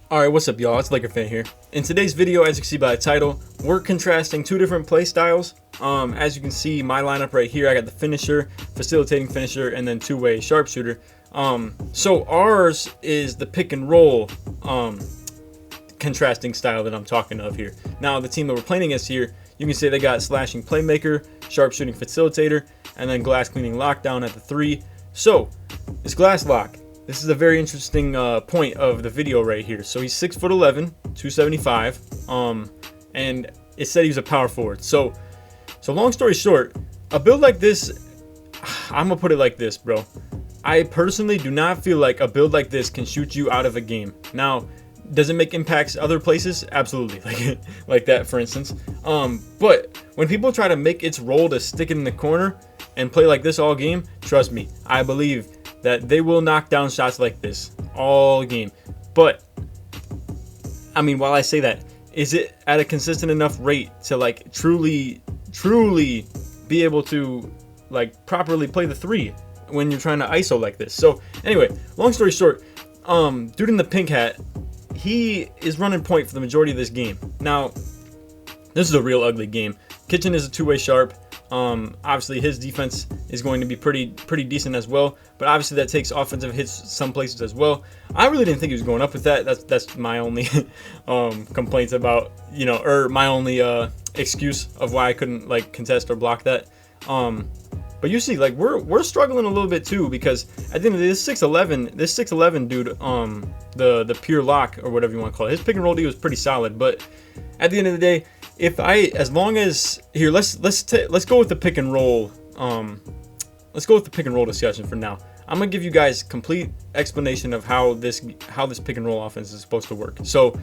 Alright, what's up y'all, it's LakerFan here. In today's video, as you can see by the title, we're contrasting two different play styles. As you can see, my lineup right here, I got the finisher, facilitating finisher, and then two-way sharpshooter. So ours is the pick and roll contrasting style that I'm talking of here. Now the team that we're playing against here, you can say they got slashing playmaker, sharpshooting facilitator, and then glass cleaning lockdown at the 3. So, it's glass lock. This is a very interesting point of the video right here. So he's 6'11", 275, and it said he was a power forward. So long story short, a build like this, I'm gonna put it like this, bro. I personally do not feel like a build like this can shoot you out of a game. Now, does it make impacts other places? Absolutely, like that for instance. But when people try to make its role to stick it in the corner and play like this all game, trust me, I believe that they will knock down shots like this all game. But I mean, while I say that, is it at a consistent enough rate to like truly be able to like properly play the 3 when you're trying to ISO like this? So anyway, long story short, dude in the pink hat, he is running point for the majority of this game. Now, this is a real ugly game. Kitchen is a two-way sharp. Obviously his defense is going to be pretty decent as well, but obviously that takes offensive hits some places as well. I really didn't think he was going up with that. That's my only complaints about, you know, or my only excuse of why I couldn't like contest or block that. But you see, like we're struggling a little bit too, because at the end of the day, this 6'11 dude, the pure lock or whatever you want to call it, his pick and roll D was pretty solid. But at the end of the day, as long as here, let's go with the pick and roll. Let's go with the pick and roll discussion for now. I'm gonna give you guys complete explanation of how this pick and roll offense is supposed to work. So,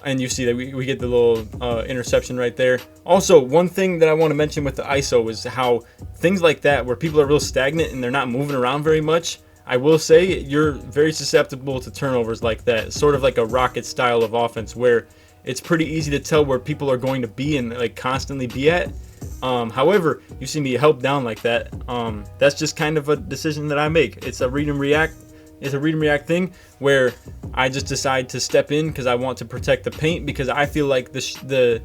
and you see that we get the little interception right there. Also, one thing that I want to mention with the ISO is how things like that, where people are real stagnant and they're not moving around very much, I will say you're very susceptible to turnovers like that. Sort of like a rocket style of offense where it's pretty easy to tell where people are going to be and like constantly be at. However, you see me help down like that. That's just kind of a decision that I make. It's a read and react. It's a read and react thing where I just decide to step in because I want to protect the paint, because I feel like the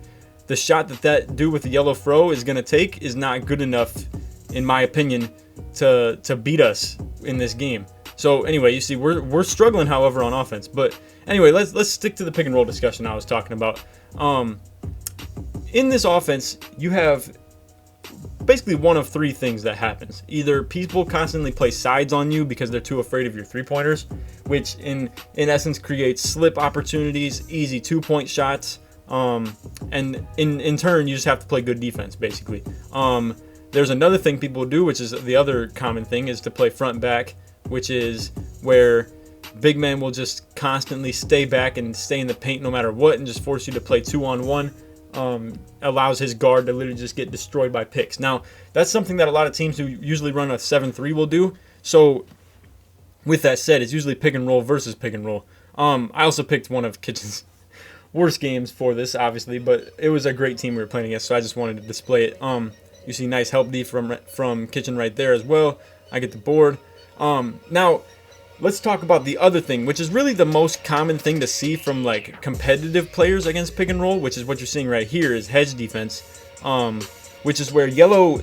shot that dude with the yellow fro is gonna take is not good enough, in my opinion, to beat us in this game. So anyway, you see we're struggling, however, on offense. But anyway, let's stick to the pick and roll discussion I was talking about. In this offense, you have basically one of 3 things that happens. Either people constantly play sides on you because they're too afraid of your 3-pointers, which in essence creates slip opportunities, easy 2-point shots, and in turn you just have to play good defense basically. There's another thing people do, which is the other common thing, is to play front back, which is where big men will just constantly stay back and stay in the paint no matter what and just force you to play 2-on-1. Allows his guard to literally just get destroyed by picks. Now, that's something that a lot of teams who usually run a 7-3 will do. So, with that said, it's usually pick and roll versus pick and roll. I also picked one of Kitchen's worst games for this, obviously, but it was a great team we were playing against, so I just wanted to display it. You see nice help D from Kitchen right there as well. I get the board. Now, let's talk about the other thing, which is really the most common thing to see from like competitive players against pick and roll, which is what you're seeing right here, is hedge defense, which is where yellow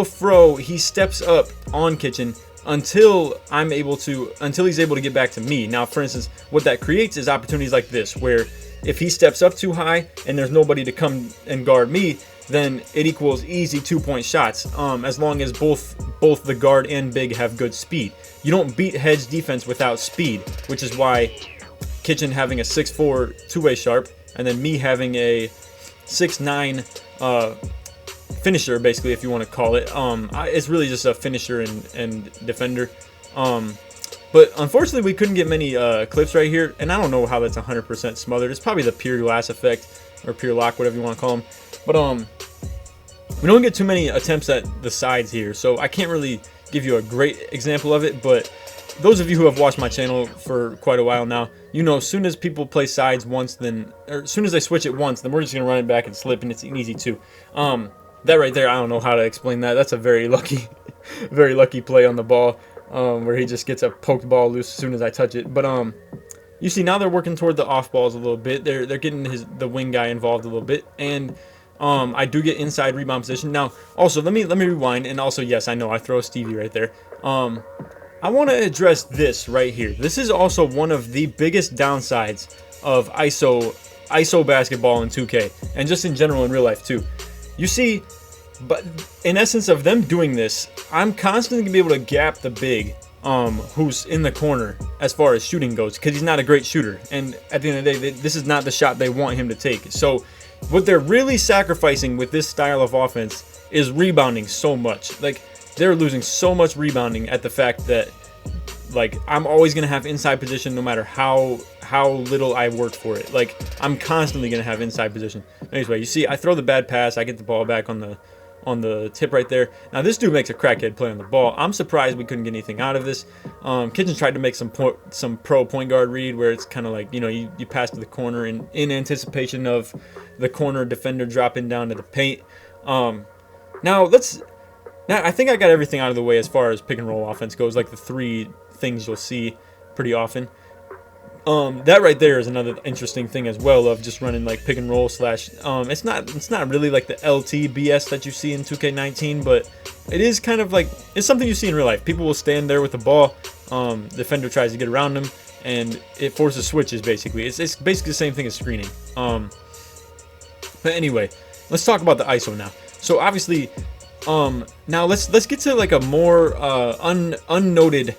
fro, he steps up on Kitchen until he's able to get back to me. Now, for instance, what that creates is opportunities like this, where if he steps up too high and there's nobody to come and guard me, then it equals easy 2-point shots, as long as both the guard and big have good speed. You don't beat hedge defense without speed, which is why Kitchen having a 6'4" two-way sharp, and then me having a 6'9" finisher, basically, if you want to call it. It's really just a finisher and defender. But unfortunately, we couldn't get many clips right here, and I don't know how that's 100% smothered. It's probably the pure glass effect, or pure lock, whatever you want to call them. But we don't get too many attempts at the sides here, so I can't really give you a great example of it. But those of you who have watched my channel for quite a while now, you know, as soon as people play sides once, or as soon as they switch it once, then we're just gonna run it back and slip, and it's an easy 2. That right there, I don't know how to explain that. That's a very lucky play on the ball, where he just gets a poked ball loose as soon as I touch it. But you see now they're working toward the off balls a little bit. They're getting the wing guy involved a little bit, and I do get inside rebound position. Now, also let me rewind, and also yes, I know I throw a Stevie right there. I want to address this right here. This is also one of the biggest downsides of ISO basketball in 2K, and just in general in real life too. You see, but in essence of them doing this, I'm constantly gonna be able to gap the big who's in the corner as far as shooting goes, because he's not a great shooter, and at the end of the day, this is not the shot they want him to take. So what they're really sacrificing with this style of offense is rebounding so much. Like, they're losing so much rebounding at the fact that, like, I'm always gonna have inside position no matter how little I work for it. Like, I'm constantly gonna have inside position. Anyway, you see I throw the bad pass, I get the ball back on the tip right there. Now this dude makes a crackhead play on the ball. I'm surprised we couldn't get anything out of this. Kitchen tried to make some pro point guard read where it's kind of like, you know, you pass to the corner in anticipation of the corner defender dropping down to the paint. Now I think I got everything out of the way as far as pick and roll offense goes, like the 3 things you'll see pretty often. That right there is another interesting thing as well, of just running like pick and roll slash, it's not really like the LT BS that you see in 2K19, but it is kind of like, it's something you see in real life. People will stand there with the ball, defender tries to get around them, and it forces switches basically. It's basically the same thing as screening. But anyway, let's talk about the ISO now. So obviously, now let's get to like a more unnoted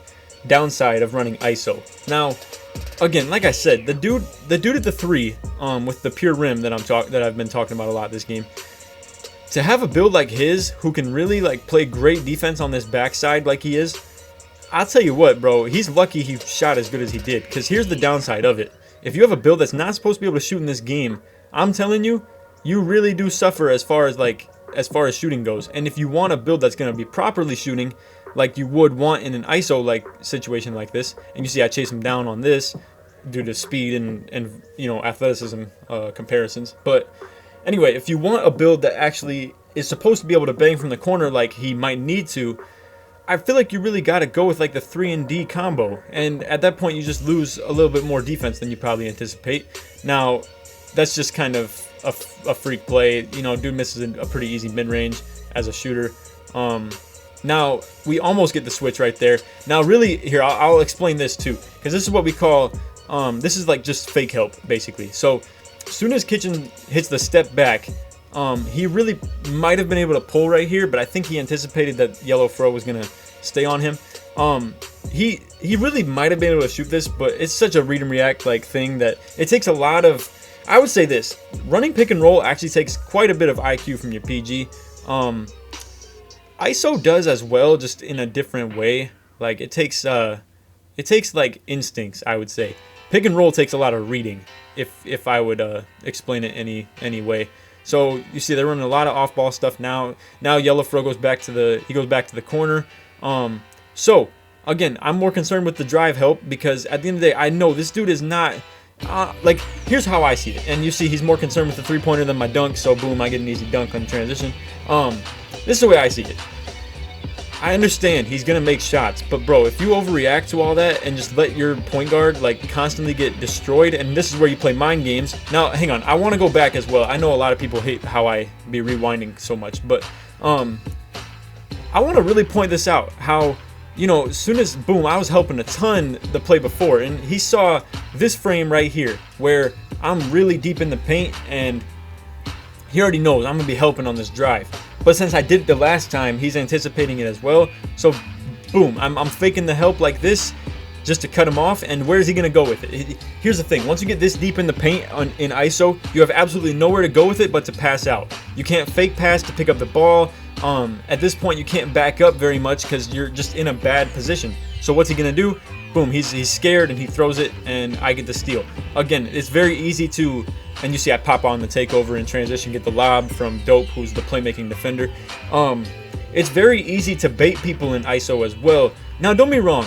downside of running ISO. Now, again, like I said, the dude at the 3, with the pure rim that I've been talking about a lot this game, to have a build like his, who can really like play great defense on this backside like he is, I'll tell you what, bro, he's lucky he shot as good as he did. Because here's the downside of it: if you have a build that's not supposed to be able to shoot in this game, I'm telling you, you really do suffer as far as shooting goes. And if you want a build that's going to be properly shooting, like you would want in an ISO like situation like this, and you see I chase him down on this due to speed and you know, athleticism comparisons. But anyway, if you want a build that actually is supposed to be able to bang from the corner like he might need to, I feel like you really got to go with like the 3 and D combo, and at that point you just lose a little bit more defense than you probably anticipate. Now that's just kind of a freak play, you know. Dude misses a pretty easy mid-range as a shooter. Now we almost get the switch right there. Now really, here I'll explain this too, because this is what we call this is like just fake help basically. So as soon as Kitchen hits the step back, he really might have been able to pull right here, but I think he anticipated that yellow throw was gonna stay on him. He really might have been able to shoot this, but it's such a read and react like thing that it takes a lot of, I would say this, running pick and roll actually takes quite a bit of IQ from your PG. ISO does as well, just in a different way. Like it takes like instincts, I would say. Pick and roll takes a lot of reading, if I would explain it any way. So you see they're running a lot of off-ball stuff now. Now yellow throw goes back to the corner. So again, I'm more concerned with the drive help, because at the end of the day, I know this dude is not like, here's how I see it. And you see he's more concerned with the 3-pointer than my dunk, so boom, I get an easy dunk on transition. This is the way I see it. I understand he's gonna make shots, but bro, if you overreact to all that and just let your point guard like constantly get destroyed, and this is where you play mind games. Now, hang on, I want to go back as well. I know a lot of people hate how I be rewinding so much, but I want to really point this out. How, you know, as soon as boom, I was helping a ton the play before, and he saw this frame right here where I'm really deep in the paint, and he already knows I'm gonna be helping on this drive. But since I did it the last time, he's anticipating it as well. So boom, I'm faking the help like this just to cut him off. And where is he gonna go with it? Here's the thing: once you get this deep in the paint in ISO, you have absolutely nowhere to go with it but to pass out. You can't fake pass to pick up the ball. At this point, you can't back up very much because you're just in a bad position. So what's he gonna do? Boom, he's scared and he throws it, and I get the steal. Again, it's very easy to, and you see I pop on the takeover in transition, get the lob from Dope, who's the playmaking defender. It's very easy to bait people in ISO as well. Now, don't be wrong.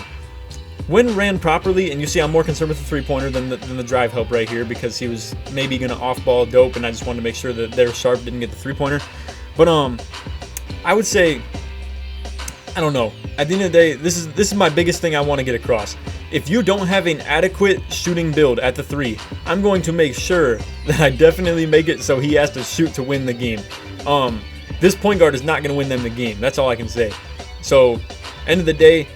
When ran properly, and you see I'm more concerned with the 3-pointer than the drive help right here, because he was maybe gonna off-ball Dope, and I just wanted to make sure that they're sharp, didn't get the 3-pointer. But I would say, I don't know. At the end of the day, this is my biggest thing I want to get across. if you don't have an adequate shooting build at the 3, I'm going to make sure that I definitely make it so he has to shoot to win the game. This point guard is not going to win them the game. That's all I can say. So, end of the day,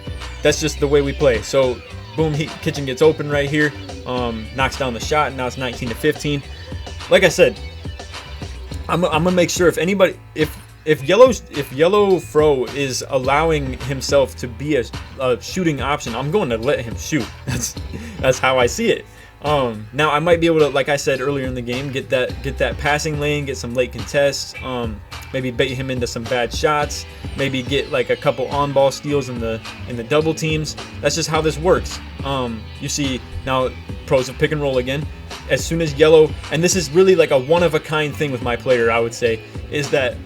that's just the way we play. So, boom, Kitchen gets open right here, knocks down the shot, and now it's 19-15. Like I said, I'm gonna make sure if Yellow Fro is allowing himself to be a shooting option, I'm going to let him shoot. That's how I see it. Now I might be able to, like I said earlier in the game, get that passing lane, get some late contests, maybe bait him into some bad shots, maybe get like a couple on-ball steals in the double teams. That's just how this works. You see now pros of pick and roll again. As soon as Yellow, and this is really like a one-of-a-kind thing with my player, I would say, is that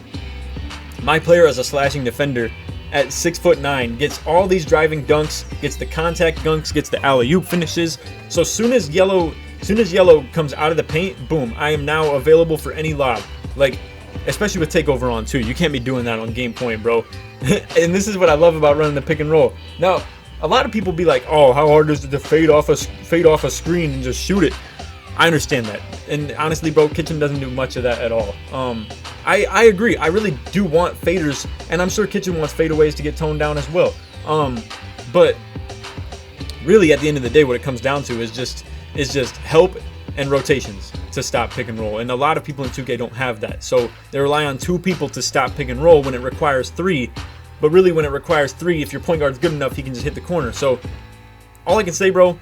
my player as a slashing defender at 6'9" gets all these driving dunks, gets the contact dunks, gets the alley-oop finishes. So soon as Yellow comes out of the paint, boom, I am now available for any lob. Like, especially with takeover on too. You can't be doing that on game point, bro. And this is what I love about running the pick and roll. Now, a lot of people be like, "Oh, how hard is it to fade off a screen and just shoot it?" I understand that, and honestly, bro, Kitchen doesn't do much of that at all. I agree. I really do want faders, and I'm sure Kitchen wants fadeaways to get toned down as well. But really, at the end of the day, what it comes down to is just help and rotations to stop pick and roll. And a lot of people in 2K don't have that, so they rely on 2 people to stop pick and roll when it requires 3. But really, when it requires 3, if your point guard's good enough, he can just hit the corner. So all I can say, bro,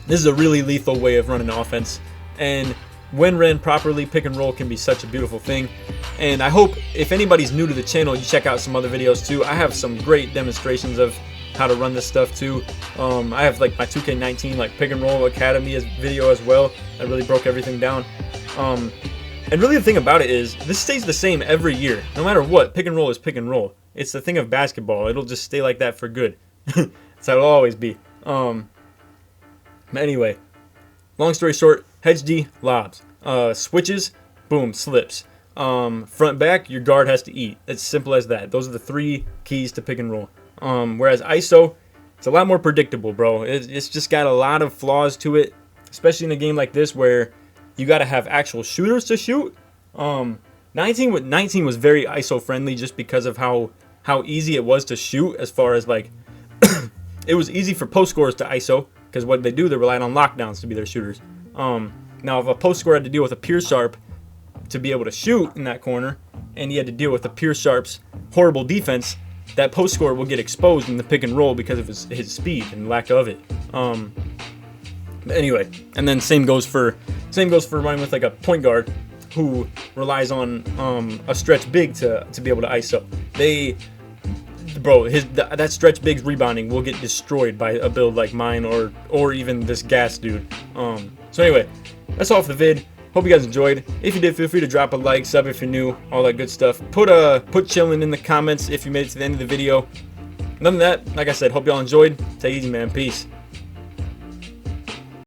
this is a really lethal way of running offense, and when ran properly, pick and roll can be such a beautiful thing. And I hope if anybody's new to the channel, you check out some other videos too. I have some great demonstrations of how to run this stuff too. I have like my 2K19 like pick and roll academy video as well. I really broke everything down. And really the thing about it is this stays the same every year. No matter what, pick and roll is pick and roll. It's the thing of basketball. It'll just stay like that for good. That's how it'll always be. But anyway, long story short, hedge D, lobs. Switches, boom, slips. Front back, your guard has to eat. It's simple as that. Those are the 3 keys to pick and roll. Whereas ISO, it's a lot more predictable, bro. It's just got a lot of flaws to it, especially in a game like this where you got to have actual shooters to shoot. 19 was very ISO friendly just because of how easy it was to shoot, as far as like it was easy for post scorers to ISO. Because what they do, they rely on lockdowns to be their shooters. Now, if a post scorer had to deal with a pure sharp to be able to shoot in that corner, and he had to deal with the pure sharp's horrible defense, that post scorer will get exposed in the pick and roll because of his speed and lack of it. But anyway, and then same goes for running with like a point guard who relies on a stretch big to be able to ISO. Bro, that stretch big's rebounding will get destroyed by a build like mine or even this gas dude. So anyway, that's all for the vid. Hope you guys enjoyed. If you did, feel free to drop a like, sub if you're new, all that good stuff. Put chillin' in the comments if you made it to the end of the video. Other than that, like I said, hope y'all enjoyed. Take it easy, man. Peace.